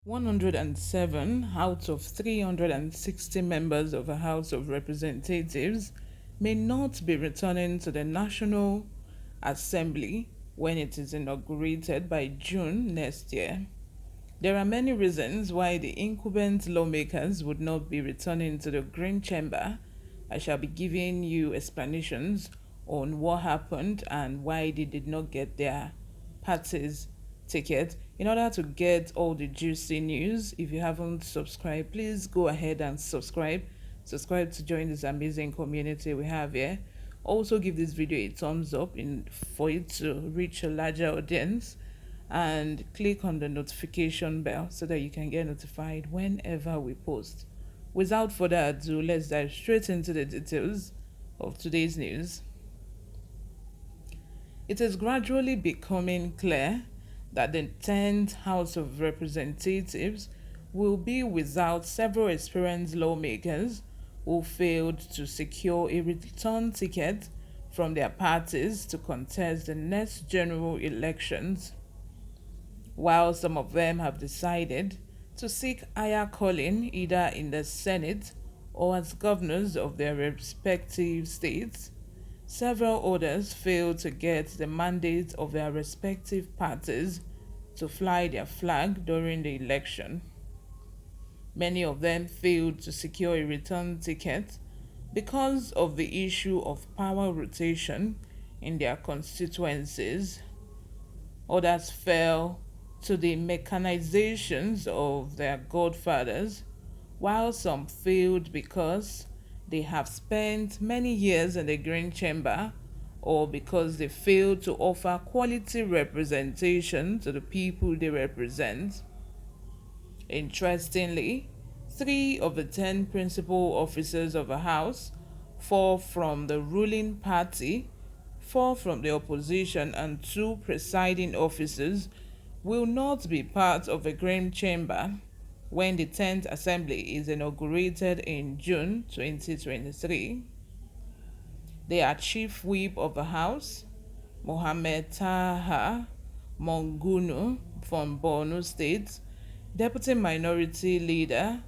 107 out of 360 members of the House of Representatives may not be returning to the National Assembly when it is inaugurated by June next year. There are many reasons why the incumbent lawmakers would not be returning to the Green Chamber. I shall be giving you explanations on what happened and why they did not get their party's ticket. In order to get all the juicy news, if you haven't subscribed, please go ahead and subscribe. Subscribe to join this amazing community we have here. Also give this video a thumbs up for it to reach a larger audience, and click on the notification bell so that you can get notified whenever we post. Without further ado, let's dive straight into the details of today's news. It is gradually becoming clear that the 10th House of Representatives will be without several experienced lawmakers who failed to secure a return ticket from their parties to contest the next general elections. While some of them have decided to seek higher calling either in the Senate or as governors of their respective states, several others failed to get the mandate of their respective parties to fly their flag during the election. Many of them failed to secure a return ticket because of the issue of power rotation in their constituencies. Others fell to the mechanizations of their godfathers, while some failed because they have spent many years in the Green Chamber or because they failed to offer quality representation to the people they represent. Interestingly, 3 of the 10 principal officers of the House, 4 from the ruling party, 4 from the opposition, and 2 presiding officers will not be part of the Green Chamber when the 10th Assembly is inaugurated in June 2023. They are Chief Whip of the House, Mohammed Taha Mongunu from Borno State, Deputy Minority Leader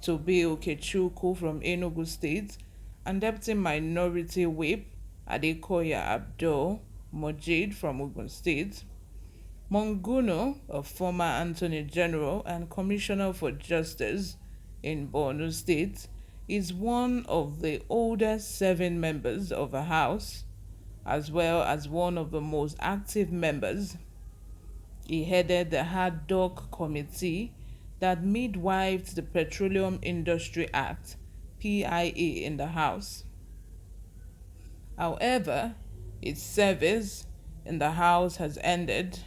Tobe Okechukwu from Enugu State, and Deputy Minority Whip Adekoya Abdul Mojid from Ogun State. Mongunu, a former Attorney General and Commissioner for Justice in Borno State, is one of the oldest 7 members of the House, as well as one of the most active members. He headed the ad hoc committee that midwifed the Petroleum Industry Act, PIA, in the House. However, its service in the House has ended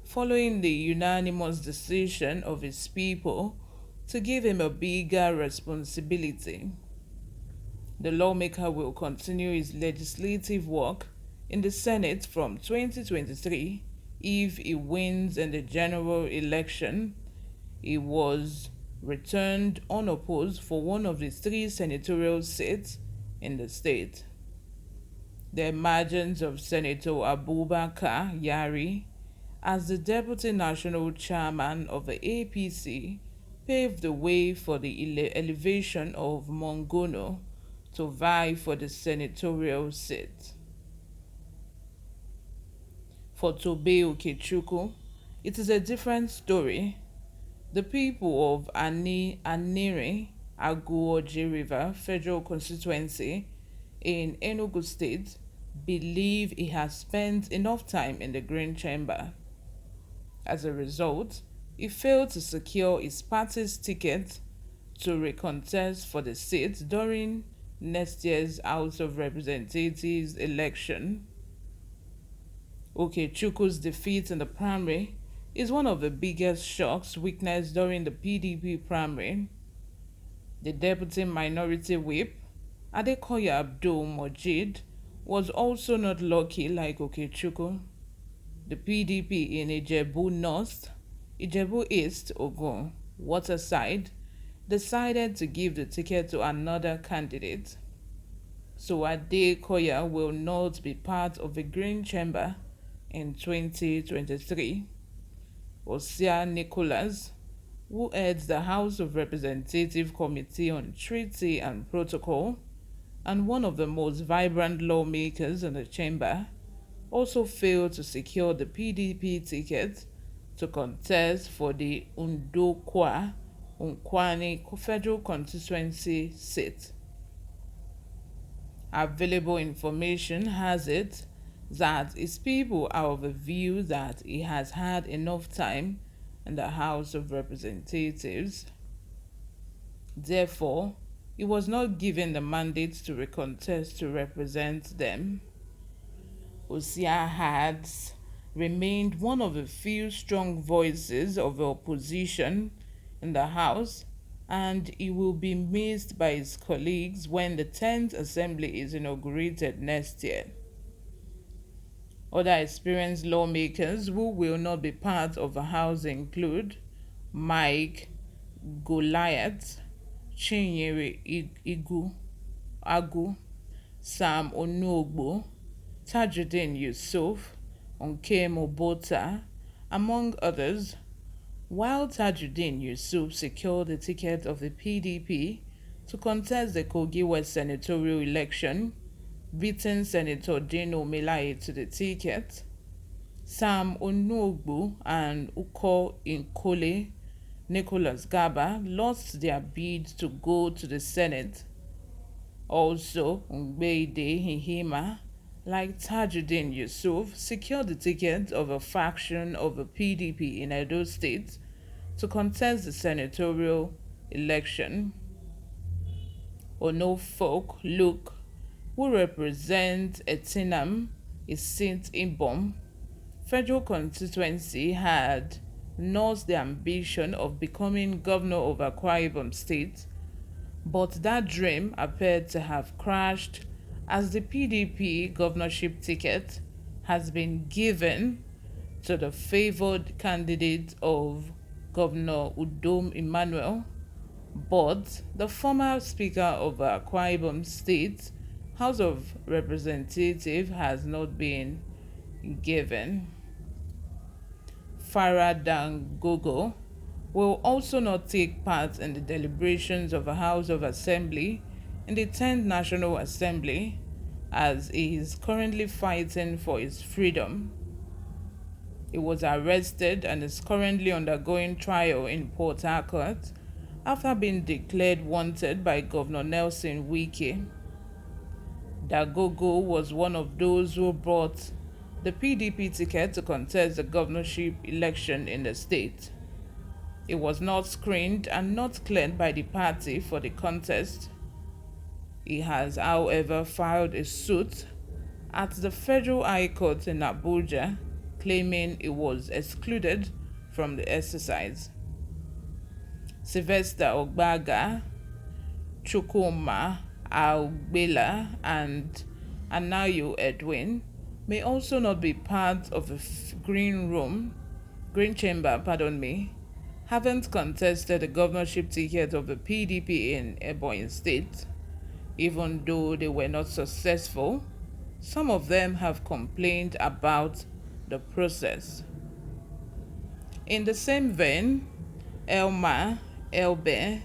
following the unanimous decision of his people to give him a bigger responsibility. The lawmaker will continue his legislative work in the Senate from 2023 if he wins in the general election. He was returned unopposed for one of the 3 senatorial seats in the state. The emergence of Senator Abubakar Yari as the Deputy National Chairman of the APC paved the way for the elevation of Mongono to vie for the senatorial seat. For Tobe Okechukwu, it is a different story. The people of Anire Aguoji River Federal Constituency in Enugu State believe he has spent enough time in the Green Chamber. As a result, he failed to secure his party's ticket to recontest for the seat during next year's House of Representatives election. Okechukwu's defeat in the primary is one of the biggest shocks witnessed during the PDP primary. The Deputy Minority Whip, Adekoya Abdul Mojid, was also not lucky like Okechukwu. The PDP in Ijebu North, Ijebu East, Ogun, Waterside, decided to give the ticket to another candidate. So Adekoya will not be part of the Green Chamber in 2023. Osia Nicholas, who heads the House of Representative Committee on Treaty and Protocol and one of the most vibrant lawmakers in the chamber, also failed to secure the PDP ticket to contest for the Undokwa Unkwani federal constituency seat. Available information has it that his people are of the view that he has had enough time in the House of Representatives. Therefore, he was not given the mandate to recontest to represent them. Osia has remained one of the few strong voices of the opposition in the House, and he will be missed by his colleagues when the 10th Assembly is inaugurated next year. Other experienced lawmakers who will not be part of the House include Mike Goliath, Chinyere Agu, Sam Onugbo, Tajuddin Yusuf, Nkem Obota, among others. While Tajuddin Yusuf secured the ticket of the PDP to contest the Kogi West senatorial election, beating Senator Dino Melaye to the ticket, Sam Onugbo and Uko Inkole Nicholas Gaba lost their bid to go to the Senate. Also, Ngbeide Hihima, like Tajuddin Yusuf, secured the ticket of a faction of the PDP in Edo State to contest the senatorial election. Onofolk Luke, who represents Etinam, is seat Ibom, federal constituency, had nursed the ambition of becoming governor of Akwa Ibom State, but that dream appeared to have crashed as the PDP governorship ticket has been given to the favored candidate of Governor Udom Emmanuel, but the former Speaker of Akwa Ibom State House of Representatives has not been given. Farah Dangogo will also not take part in the deliberations of the House of Assembly in the 10th National Assembly, as he is currently fighting for his freedom. He was arrested and is currently undergoing trial in Port Harcourt after being declared wanted by Governor Nelson Wike. Dagogo was one of those who brought the PDP ticket to contest the governorship election in the state. It was not screened and not cleared by the party for the contest. He has, however, filed a suit at the Federal High Court in Abuja, claiming he was excluded from the exercise. Sylvester Ogbaga, Chukwuma Aubela, and Anayo Edwin may also not be part of the Green Chamber, haven't contested the governorship ticket of the PDP in Ebonyi State. Even though they were not successful, some of them have complained about the process. In the same vein, Elma Elbe,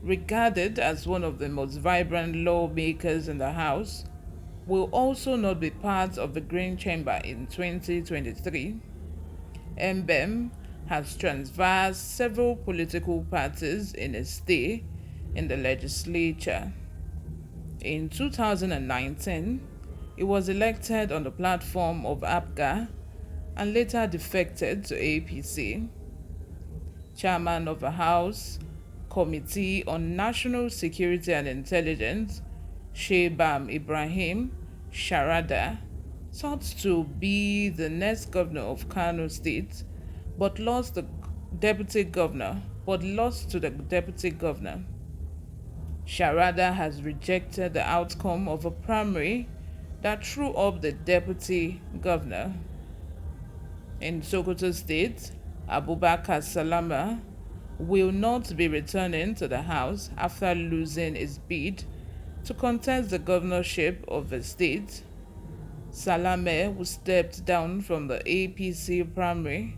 regarded as one of the most vibrant lawmakers in the House, will also not be part of the Green Chamber in 2023. Mbem has transversed several political parties in a stay in the legislature. In 2019, he was elected on the platform of APGA and later defected to APC. Chairman of the House Committee on National Security and Intelligence, Shebam Ibrahim Sharada, sought to be the next governor of Kano State, but lost to the deputy governor. Sharada has rejected the outcome of a primary that threw up the deputy governor. In Sokoto State, Abubakar Salama will not be returning to the House after losing his bid to contest the governorship of the state. Salame, who stepped down from the APC primary,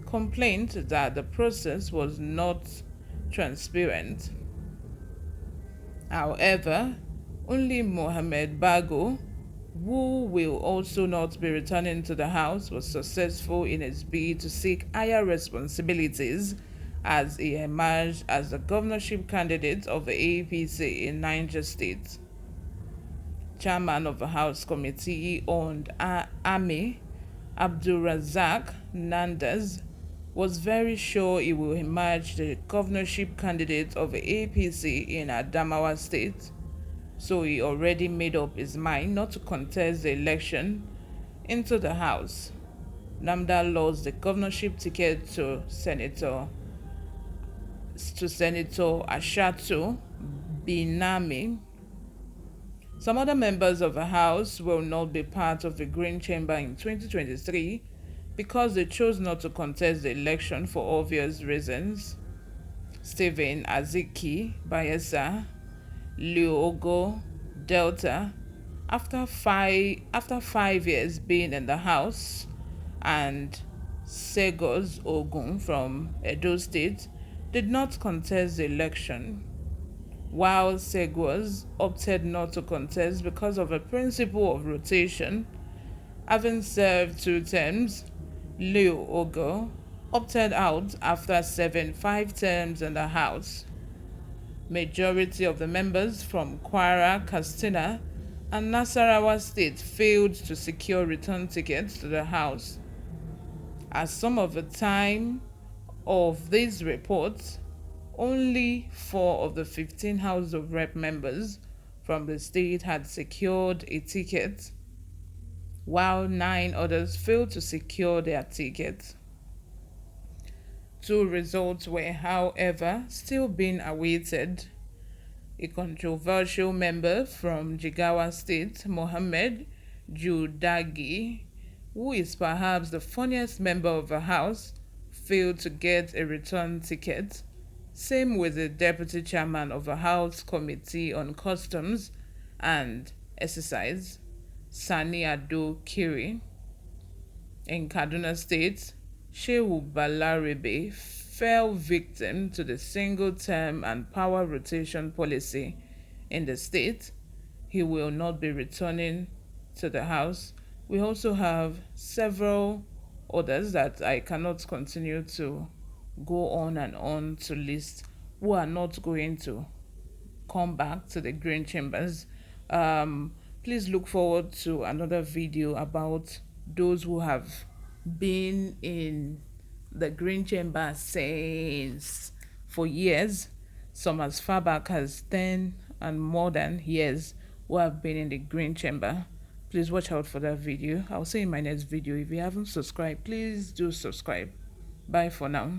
complained that the process was not transparent. However, only Mohamed Bago, who will also not be returning to the House, was successful in his bid to seek higher responsibilities as he emerged as the governorship candidate of the APC in Niger State. Chairman of the House Committee on Army, Abdulrazak Nandas, was very sure he will emerge the governorship candidate of the APC in Adamawa State, so he already made up his mind not to contest the election into the House. Namda lost the governorship ticket to Senator Ashatu Binami. Some other members of the House will not be part of the Green Chamber in 2023 because they chose not to contest the election for obvious reasons. Stephen Aziki Bayelsa, Leogo Delta, after five years being in the House, and Segos Ogun from Edo State did not contest the election, while Segos opted not to contest because of a principle of rotation. Having served 2 terms, Leo Ogo opted out after serving 5 terms in the House. Majority of the members from Kwara, Katsina, and Nasarawa State failed to secure return tickets to the House. As some of the time of these reports, only 4 of the 15 House of Rep members from the state had secured a ticket, while 9 others failed to secure their ticket. 2 results were, however, still being awaited. A controversial member from Jigawa State, Mohammed Judagi, who is perhaps the funniest member of the House, failed to get a return ticket. Same with the deputy chairman of the House Committee on Customs and Exercise, Sani Ado Kiri. In Kaduna State, Shehu Balarebe fell victim to the single-term and power rotation policy in the state. He will not be returning to the House. We also have several others that I cannot continue to go on and on to list who are not going to come back to the Green Chambers. Please look forward to another video about those who have been in the Green Chamber since for years, some as far back as 10 and more than years, who have been in the Green Chamber. Please watch out for that video. I'll see you in my next video. If you haven't subscribed, please do subscribe. Bye for now.